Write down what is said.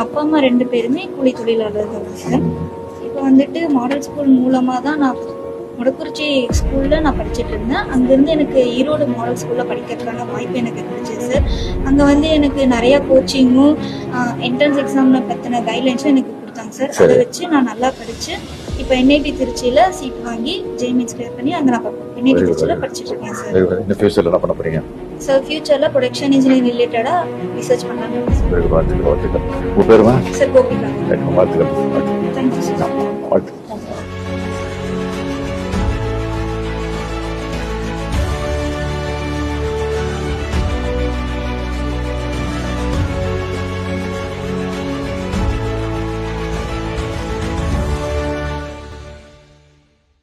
எங்கள் அப்பா அம்மா 2 பேருமே கூலி தொழிலாளர்கள் சார். இப்போ வந்துட்டு மாடல் ஸ்கூல் மூலமாக தான் நான் முடக்குறிச்சி ஸ்கூலில் நான் படிச்சுட்டு இருந்தேன். அங்கேருந்து எனக்கு ஈரோடு மாடல் ஸ்கூலில் படிக்கிறதுக்கான வாய்ப்பு எனக்கு கிடைச்சிது சார். அங்கே வந்து எனக்கு நிறையா கோச்சிங்கும் என்ட்ரன்ஸ் எக்ஸாமில் பற்றின கைட்லைன்ஸும் எனக்கு கொடுத்தாங்க சார். அதை வச்சு நான் நல்லா படித்து இப்போ என்ஐடி திருச்சியில் சீட் வாங்கி ஜேஎம்எஸ் கிளியர் பண்ணி அங்கே நான் என்ஐடி திருச்சியில் படிச்சுட்டு இருக்கேன் சார். இந்த ஃபியூச்சரில் என்ன பண்ண போறீங்க சார்? ஃபியூச்சரில் ப்ரொடக்ஷன் இன்ஜினியரிங் ரிலேட்டடாக ரிசர்ச் பண்ணலான்னு சார். வாழ்த்துக்கள். உங்கள் பேருமா? சார் கோபிகா. வாழ்த்துக்கள். Thank you sir. வாழ்த்து.